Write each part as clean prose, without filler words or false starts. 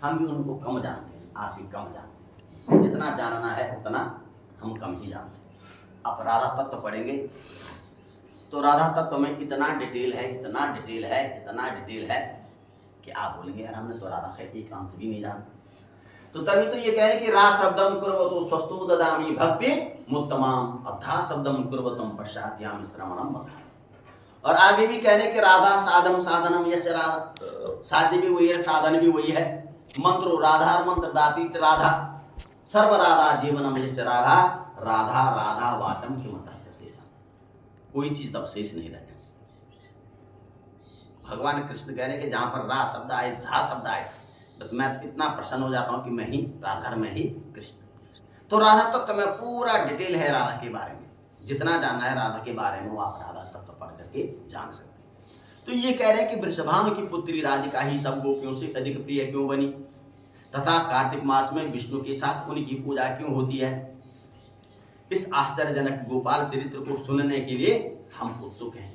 हम भी उनको कम जानते हैं, आप भी कम जानते हैं। जितना जानना है उतना हम कम ही जानते हैं। अब राधा तत्व पढ़ेंगे तो राधा तत्व में इतना डिटेल है, इतना डिटेल है, इतना डिटेल है कि आप बोलेंगे यार हमने तो राधा का एक अंश भी नहीं जाना। तो तभी तो ये कह रहे कि रा शब्दम कुर्वतो स्वस्तु ददामि भक्ति मुत्तमाम, अब धा शब्दम कुर्वतम पश्चात्यामि श्रवणम बता। और आगे भी कह रहे कि राधा साधम साधनम, यश राधा साध्य भी वही है, साधन भी वही है। मंत्रो राधा मंत्र दाती राधा, सर्व राधा जीवनम यश राधा, राधा राधा वाचम किमतस्य शेषम, कोई चीज तब शेष नहीं रह जाए। भगवान कृष्ण कह रहे कि जहां पर रा शब्द आए, धा शब्द आए, तो मैं इतना प्रसन्न हो जाता हूं कि मैं ही राधा में ही कृष्ण। तो राधा तत्व में पूरा डिटेल है राधा के बारे में, जितना जानना है राधा के बारे में वो आप राधा तत्व पढ़ करके जान सकते हैं। तो ये कह रहे हैं कि वृषभानु की पुत्री राधिका ही सब गोपियों से अधिक प्रिय क्यों बनी, तथा कार्तिक मास में विष्णु के साथ उनकी पूजा क्यों होती है। इस आश्चर्यजनक गोपाल चरित्र को सुनने के लिए हम उत्सुक हैं,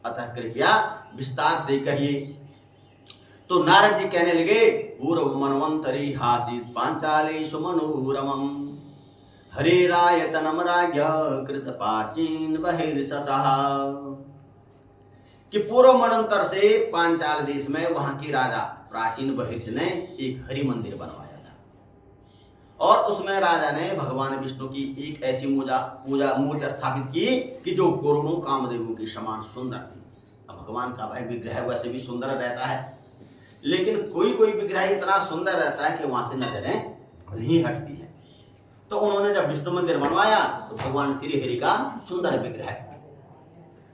अतः कृपया विस्तार से कहिए। तो नारद जी कहने लगे, पूर्व मनवंतरी हासित पांचालेषु मनोरमम, हरेरायतनम राज्ञ कृत प्राचीन बहिर्षसः, कि पूर्व मनंतर से पांचाल देश में वहां के राजा प्राचीन बहिर्ष ने एक हरि मंदिर बनवाया था। और उसमें राजा ने भगवान विष्णु की एक ऐसी पूजा मूर्ति स्थापित की कि जो करोड़ों कामदेवों के समान सुंदर थी। अब भगवान का भाई विग्रह वैसे भी सुंदर रहता है, लेकिन कोई कोई विग्रह इतना सुंदर रहता है कि वहां से नजरें नहीं हटती है। तो उन्होंने जब विष्णु मंदिर बनवाया तो भगवान श्री हरि का सुंदर विग्रह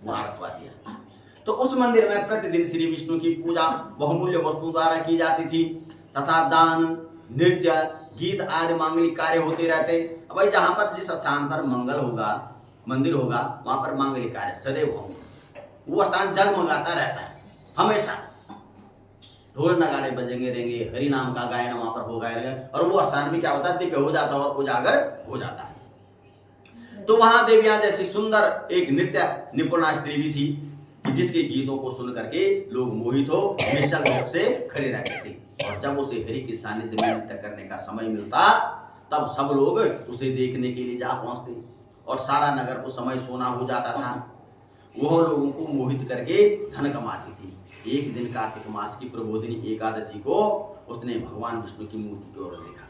वहां रखवा दिया। तो उस मंदिर में प्रतिदिन श्री विष्णु की पूजा बहुमूल्य वस्तुओं द्वारा की जाती थी, तथा दान, नृत्य, गीत आदि मांगलिक कार्य होते रहते। अब भाई जहां पर जिस स्थान पर मंगल होगा, मंदिर होगा, वहां पर मांगलिक कार्य सदैव होंगे। वो स्थान जगमगाता रहता है हमेशा, ढोल नगाड़े बजेंगे रहेंगे, हरि नाम का गायन वहां पर होगा रहेगा, और वो स्थान भी क्या होता है, दिव्य हो जाता है और उजागर हो जाता है। तो वहां देवियां जैसी सुंदर एक नृत्य निपुणा स्त्री भी थी कि जिसके गीतों को सुन करके लोग मोहित हो निश्चल रूप से खड़े रहते थे। और जब उसे हरि के सानिध्य में नृत्य करने का समय मिलता तब सब लोग उसे देखने के लिए जा पहुंचते और सारा नगर उस समय सोना हो जाता था। वह लोगों को मोहित करके धन कमाती थी। एक दिन कार्तिक मास की प्रबोधिनी एकादशी को उसने भगवान विष्णु की मूर्ति की ओर देखा,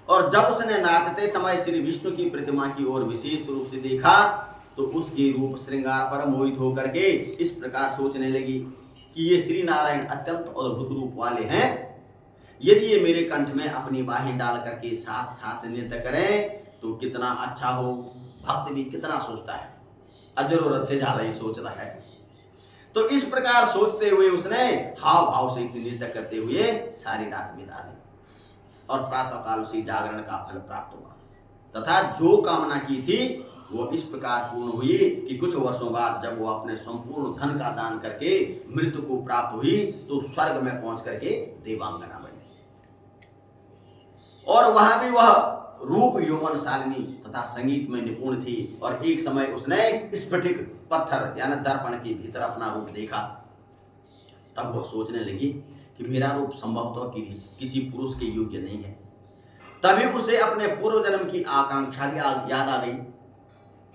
और जब उसने नाचते समय श्री विष्णु की प्रतिमा की ओर विशेष रूप से देखा तो उसके रूप श्रृंगार पर मोहित होकर के इस प्रकार सोचने लगी कि ये श्री नारायण अत्यंत अद्भुत रूप वाले हैं। यदि ये मेरे कंठ में अपनी बाहें डाल करके साथ साथ नृत्य करें तो कितना अच्छा हो। भक्त भी कितना सोचता है, जरूरत से ज्यादा ही सोचता है। तो इस प्रकार सोचते हुए उसने हाव भाव से नृत्य करते हुए सारी रात बिता दी, और प्रातः काल उसे जागरण का फल प्राप्त हुआ, तथा जो कामना की थी वो इस प्रकार पूर्ण हुई कि कुछ वर्षों बाद जब वो अपने संपूर्ण धन का दान करके मृत्यु को प्राप्त हुई तो स्वर्ग में पहुंच करके देवांगना बनी। और वहां भी वह रूप यौवनशालिनी तथा संगीत में निपुण थी। और एक समय उसने स्फटिक पत्थर यानी दर्पण के भीतर अपना रूप देखा। तब वह सोचने लगी कि मेरा रूप संभवतः किसी पुरुष के योग्य नहीं है। तभी उसे अपने पूर्व जन्म की आकांक्षा भी याद आ गई।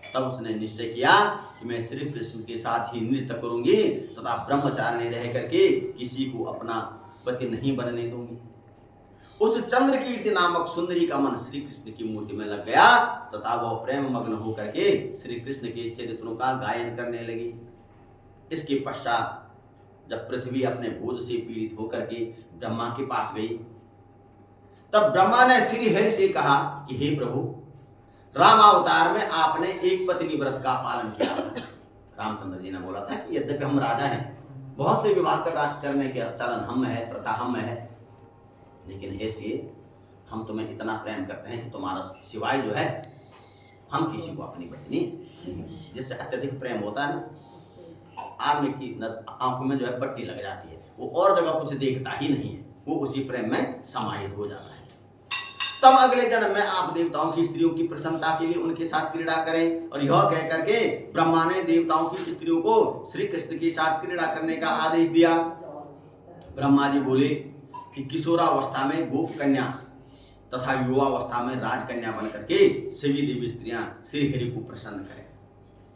तब उसने निश्चय किया कि मैं श्री कृष्ण के साथ ही नृत्य करूंगी तथा ब्रह्मचारिणी रह करके किसी को अपना पति नहीं बनने दूंगी। उस चंद्रकीर्ति नामक सुंदरी का मन श्री कृष्ण की मूर्ति में लग गया तथा वह प्रेम मग्न होकर के श्री कृष्ण के चरित्रों का गायन करने लगी। इसके पश्चात जब पृथ्वी अपने बोझ से पीड़ित होकर के ब्रह्मा के पास गई, तब ब्रह्मा ने श्री हरि से कहा कि हे प्रभु, रामावतार में आपने एक पत्नी व्रत का पालन किया। रामचंद्र जी ने बोला था कि यद्यपि हम राजा हैं, बहुत से विवाह करने के चलन हम में है, प्रथा हम में है, लेकिन ऐसे हम तुम्हें इतना प्रेम करते हैं कि तुम्हारा सिवाय जो है हम किसी को अपनी पत्नी, जिससे अत्यधिक प्रेम होता है ना, आदमी की आंखों में जो है पट्टी लग जाती है, वो और जगह कुछ देखता ही नहीं है, वो उसी प्रेम में समाहित हो जाता है। तब अगले जन्म में आप देवताओं की स्त्रियों की प्रसन्नता के लिए उनके साथ क्रीड़ा करें। और यह कह करके ब्रह्मा ने देवताओं की स्त्रियों को श्री कृष्ण के साथ क्रीड़ा करने का आदेश दिया। ब्रह्मा जी बोले कि किशोरावस्था में गोप कन्या तथा युवावस्था में राजकन्या बन करके सभी देवी स्त्रियां श्री हरि को प्रसन्न करें।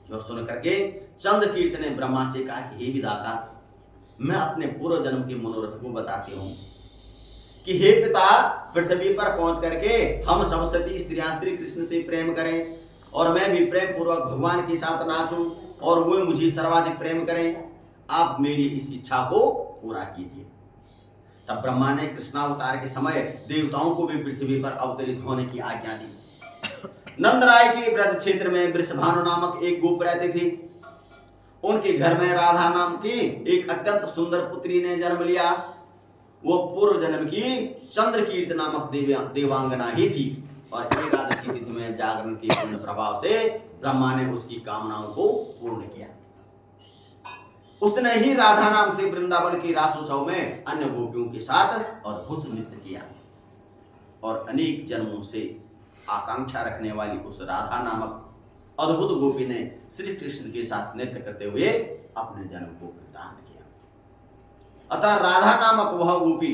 जो सुन करके चंद्रकीर्त ने ब्रह्मा से कहा कि हे विधाता, मैं अपने पूर्व जन्म के मनोरथ को बताती हूँ कि हे पिता, पृथ्वी पर पहुंच करके हम सब सती स्त्रियां श्री कृष्ण से प्रेम करें और मैं भी प्रेम पूर्वक भगवान के साथ नाचूं और वो मुझे सर्वाधिक प्रेम करें। आप मेरी इस इच्छा को पूरा कीजिए। तब ब्रह्मा ने कृष्णावतार के समय देवताओं को भी पृथ्वी पर अवतरित होने की आज्ञा दी। नंदराय के ब्रज क्षेत्र में वृषभानु नामक एक गोप रहते थे। उनके घर में राधा नाम की एक अत्यंत सुंदर पुत्री ने जन्म लिया। वो पूर्व जन्म की चंद्रकीर्त नामक देवांगना ही थी और एकादशी तिथि में जागरण के पुण्य प्रभाव से ब्रह्मा ने उसकी कामनाओं को पूर्ण किया। उसने ही राधा नाम से वृंदावन के रासोत्सव में अन्य गोपियों के साथ अद्भुत नृत्य किया और अनेक जन्मों से आकांक्षा रखने वाली उस राधा नामक अद्भुत गोपी ने श्री कृष्ण के साथ नृत्य करते हुए अपने जन्म को प्रदान किया। अतः राधा नामक वह गोपी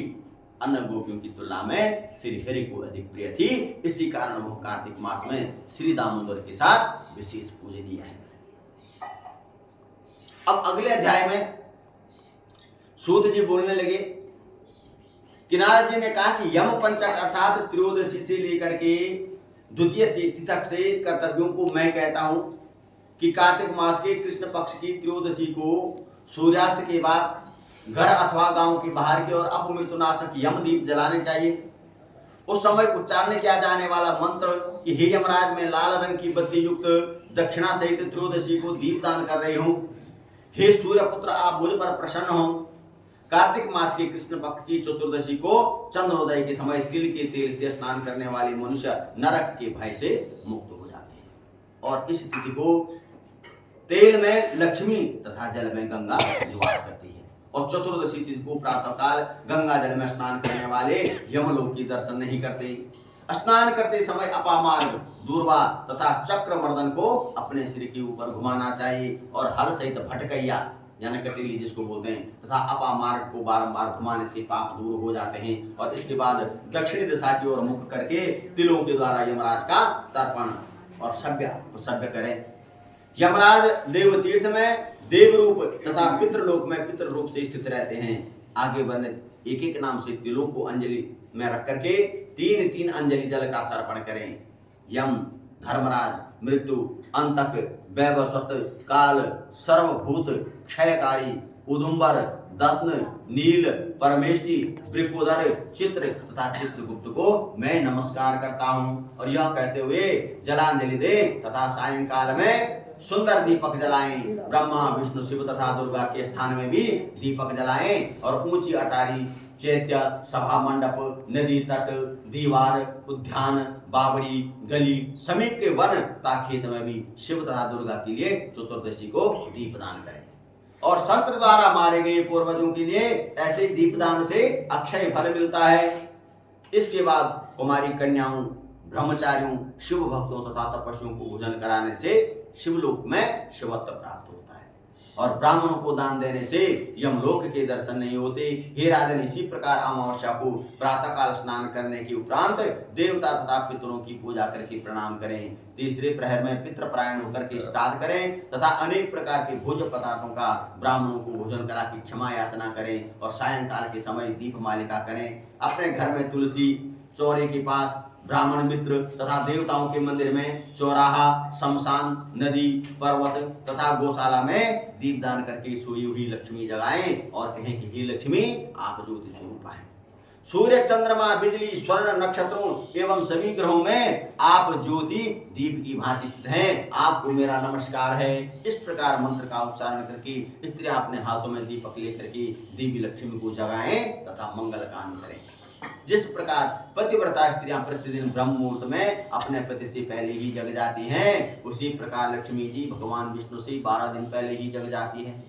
अन्य गोपियों की तुलना में श्री हरि को अधिक प्रिय थी। इसी कारण वह कार्तिक मास में श्री दामोदर के साथ विशेष पूजनीय है। अब अगले अध्याय में सूत जी बोलने लगे कि नारद जी ने कहा कि यम पंचक अर्थात त्रयोदशी से लेकर के द्वितीय तिथि तक से कर्तव्यों को मैं कहता हूं कि कार्तिक मास के कृष्ण पक्ष की त्रयोदशी को सूर्यास्त के बाद घर अथवा गांव के बाहर की ओर अपमृत्युनाशक यम दीप जलाने चाहिए। उस समय उच्चारण किया जाने वाला मंत्र कि हे यमराज, मैं लाल रंग की बत्ती युक्त दक्षिणा सहित त्रयोदशी को दीप दान कर रही हूँ। हे सूर्यपुत्र, आप मुझ पर प्रसन्न हो। कार्तिक मास के कृष्ण पक्ष की चतुर्दशी को चंद्रोदय के समय तिल के तेल से स्नान करने वाले मनुष्य नरक के भय से मुक्त हो जाते हैं और इस तिथि को तेल में लक्ष्मी तथा जल में गंगा निवास करती है। और चतुर्दशी तिथि को प्रातःकाल गंगा जल में स्नान करने वाले यमलोक की दर्शन नहीं करते। स्नान करते समय अपामार्ग, दूर्वा तथा चक्र मर्दन को अपने सिर के ऊपर घुमाना चाहिए और हल सहित भटकैया यानी कटीली जिसको बोलते हैं तथा अपामार्ग को बारंबार घुमाने से पाप दूर हो जाते हैं। और इसके बाद दक्षिणी दिशा की ओर मुख करके तिलों के द्वारा यमराज का तर्पण और सभ्य करें। यमराज देवतीर्थ में देव रूप तथा पितृलोक में पितृ रूप से स्थित रहते हैं। आगे वर्णित एक एक नाम से तिलों को अंजलि में रख करके 3-3 अंजलि जल का तर्पण करें। यम, धर्मराज, मृत्यु, अंतक, वैवस्वत, काल, सर्वभूत, क्षयकारी, उदुम्बर, दत्न, नील, परमेष्टि, वृकोदर, चित्र तथा चित्रगुप्त को मैं नमस्कार करता हूँ। और यह कहते हुए जलांजलि दे तथा सायंकाल में सुंदर दीपक जलाएं। ब्रह्मा, विष्णु, शिव तथा दुर्गा के स्थान में भी दीपक जलाएं और ऊंची अटारी, चैत्य, सभा मंडप, नदी तट, दीवार, उद्यान, बावड़ी, गली, समीप के वन तथा खेत में भी शिव तथा दुर्गा के लिए चतुर्दशी को दीपदान करें। और शस्त्र द्वारा मारे गए पूर्वजों के लिए ऐसे दीपदान से अक्षय फल मिलता है। इसके बाद कुमारी कन्याओं, ब्रह्मचारियों, शिव भक्तों तथा तपस्वियों को भोजन कराने से शिवलोक में शिवत्व प्राप्त होता है और ब्राह्मणों को दान देने से यमलोक के दर्शन नहीं होते। हे राजन, इसी प्रकार अमावस्या को प्रातःकाल स्नान करने के उपरांत देवता तथा पितरों की पूजा करके प्रणाम करें। तीसरे प्रहर में पितृपरायण होकर के श्राद्ध करें तथा अनेक प्रकार के भोज्य पदार्थों का ब्राह्मणों को भोजन करा के क्षमा याचना करें और सायंकाल के समय दीप मालिका करें। अपने घर में तुलसी चौरे के पास, ब्राह्मण मित्र तथा देवताओं के मंदिर में चौराहा, शमशान, नदी, पर्वत तथा गौशाला में दीपदान करके सोई हुई लक्ष्मी जगाएं और कहें कि हे लक्ष्मी, आप ज्योति स्वरूप हैं। सूर्य, चंद्रमा, बिजली, स्वर्ण, नक्षत्रों एवं सभी ग्रहों में आप ज्योति दीप की भांति स्थित हैं। आपको मेरा नमस्कार है। इस प्रकार मंत्र का उच्चारण करके स्त्रियां अपने हाथों में दीपक लेकर के देवी लक्ष्मी को जगाएं तथा मंगल काम करें। जिस प्रकार पतिव्रता स्त्रियां प्रतिदिन ब्रह्म मुहूर्त में अपने पति से पहले ही जग जाती हैं, उसी प्रकार लक्ष्मी जी भगवान विष्णु से 12 दिन पहले ही जग जाती हैं।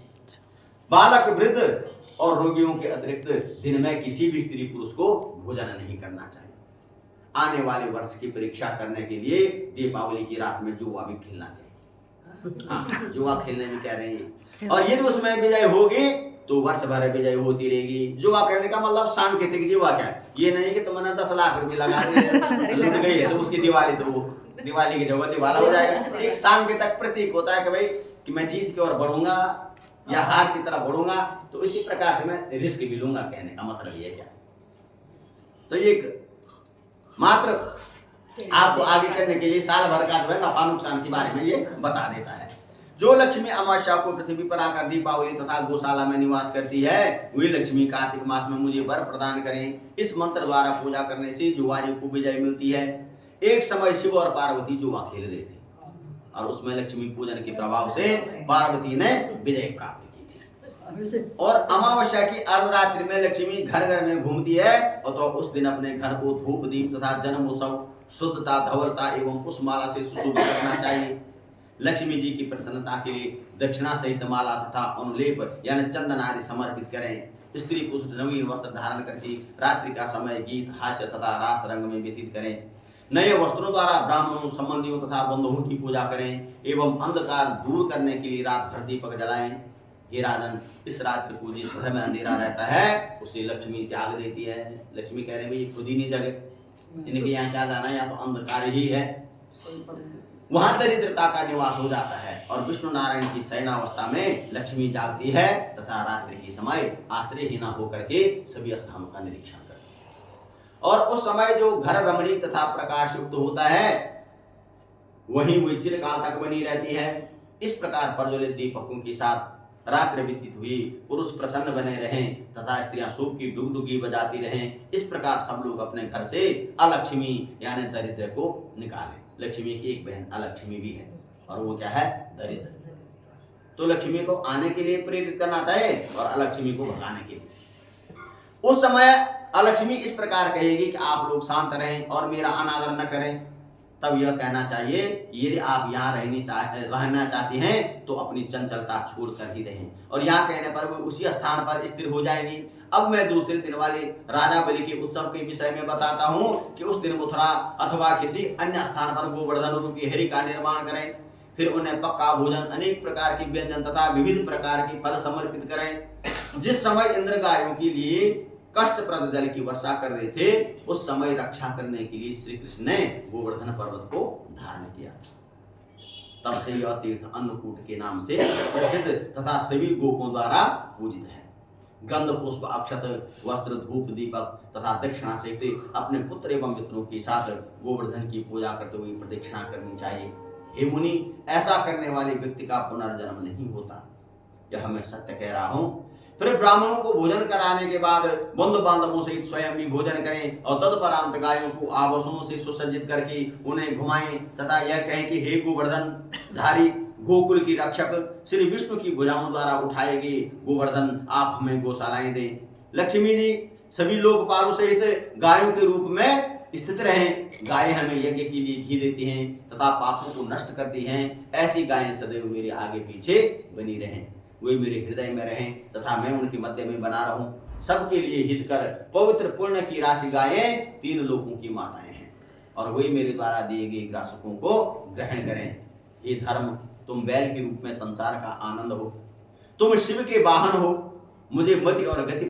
बालक, वृद्ध और रोगियों के अतिरिक्त दिन में किसी भी स्त्री पुरुष को भोजन नहीं करना चाहिए। आने वाले वर्ष की परीक्षा करने के लिए दीपावली की रात में जुआ भी खेलना चाहिए। हाँ, जुआ खेलने में कह रहे हैं। और यदि उसमें विजय होगी तो वर्ष भर विजय होती रहेगी। जुआ करने का मतलब सांकेतिक जुआ क्या है, ये नहीं कि तुमने 10 लाख रुपए लगा दिए लुट गई तो उसकी दिवाली की जगह दिवाला हो जाएगा। एक सांकेतिक प्रतीक होता है कि भाई कि मैं जीत की ओर बढ़ूंगा या हार की तरफ बढ़ूंगा, तो इसी प्रकार से मैं रिस्क भी लूंगा, कहने का मतलब ये क्या। तो ये मात्र आपको आगे करने के लिए साल भर का जो है नफा नुकसान के बारे में ये बता देता है। जो लक्ष्मी अमावस्या को पृथ्वी पर आकर दीपावली तथा गौशाला में निवास करती है, वही लक्ष्मी कार्तिक मास में मुझे वर प्रदान करें। इस मंत्र द्वारा पूजा करने से जुआरी को विजय मिलती है। एक समय शिव और पार्वती जुआ खेल रहे थे और उसमें लक्ष्मी पूजन के प्रभाव से पार्वती ने विजय प्राप्त की थी। और अमावस्या की अर्धरात्रि में लक्ष्मी घर घर में घूमती है, और तो उस दिन अपने घर को धूप दीप तथा जन्मोत्सव, शुद्धता, धवलता एवं पुष्पमाला से सुशोभित करना चाहिए। लक्ष्मी जी की प्रसन्नता के लिए दक्षिणा सहित माला तथा अनुलेप यानी चंदन आदि समर्पित करें। स्त्री पुरुष नवीन वस्त्र धारण करके रात्रि का समय गीत, हास्य तथा रास रंग में व्यतीत करें। नए वस्त्रों द्वारा ब्राह्मणों, संबंधियों तथा बंधुओं की पूजा करें एवं अंधकार दूर करने के लिए रात भर दीपक जलाएं। हे राजन, इस रात को जिस घर में अंधेरा रहता है उसे लक्ष्मी त्याग देती है। लक्ष्मी कह रहे भाई खुद ही नहीं जगे, इनके यहाँ क्या जाना है, या तो अंधकार ही है। वहां दरिद्रता का निवास हो जाता है और विष्णु नारायण की शयनावस्था में लक्ष्मी जागती है तथा रात्रि के समय आश्रयहीना होकर के सभी स्थानों का निरीक्षण करती है। और उस समय जो घर रमणीय तथा प्रकाश युक्त होता है वहीं वो चिरकाल तक बनी रहती है। इस प्रकार प्रज्वलित दीपकों के साथ रात्रि व्यतीत हुई, पुरुष प्रसन्न बने रहें तथा स्त्रियां सूप की डुगडुगी बजाती रहें। इस प्रकार सब लोग अपने घर से अलक्ष्मी यानी दरिद्र को निकालें। लक्ष्मी की एक बहन अलक्ष्मी भी है और वो क्या है, दरिद्र। तो लक्ष्मी को आने के लिए प्रेरित करना चाहिए और अलक्ष्मी को भगाने के लिए। उस समय अलक्ष्मी इस प्रकार कहेगी कि आप लोग शांत रहें और मेरा अनादर न करें। तब यह कहना चाहिए यदि आप यहाँ रहना चाहती हैं तो अपनी चंचलता छोड़कर ही रहें, और यहाँ कहने पर वो उसी स्थान पर स्थिर हो जाएंगी। अब मैं दूसरे दिन वाले राजा बलि के उत्सव के विषय में बताता हूँ कि उस दिन मथुरा अथवा किसी अन्य स्थान पर गोवर्धन रूपी हरि का निर्माण करें। फिर उन्हें पक्का भोजन, अनेक प्रकार के व्यंजन तथा विविध प्रकार के फल समर्पित करें। जिस समय इंद्र गायों के लिए कष्टप्रद जल की वर्षा कर रहे थे उस समय रक्षा करने के लिए श्री कृष्ण ने गोवर्धन पर्वत को धारण किया। तब से यह तीर्थ अन्नकूट के नाम से प्रसिद्ध तथा सभी गोपों द्वारा पूजित है। गंध, पुष्प, अक्षत, वस्त्र, धूप, दीपक तथा दक्षिणा सहित अपने पुत्र एवं मित्रों के साथ गोवर्धन की पूजा करते हुए प्रदक्षिणा करनी चाहिए। हे मुनि, ऐसा करने वाले व्यक्ति का पुनर्जन्म नहीं होता, यह मैं सत्य कह रहा हूँ। फिर ब्राह्मणों को भोजन कराने के बाद बंधु बांधवों सहित स्वयं भी भोजन करें और तदपरांत गायों को आभूषणों से सुसज्जित करके उन्हें घुमाएं तथा यह कहें कि हे गोवर्धन धारी, गोकुल की रक्षक, श्री विष्णु की भुजाओं द्वारा उठाए गए गोवर्धन, आप हमें गौशालाएं दें। लक्ष्मी जी सभी लोकपालों सहित गायों के रूप में स्थित रहें। गायें हमें यज्ञ के लिए घी देती हैं तथा पापों को नष्ट करती हैं। ऐसी गायें सदैव मेरे आगे पीछे बनी रहें, वे मेरे हृदय में रहें तथा मैं उनके मध्य में बना रहूं। सबके लिए हित कर पवित्र पुण्य की राशि गायें 3 लोगों की माताएं हैं और वही मेरे द्वारा दिए गए ग्रासकों को ग्रहण करें। ये धर्म, तुम बैल के रूप में संसार का आनंद हो, तुम शिव के वाहन हो, मुझे मति और गति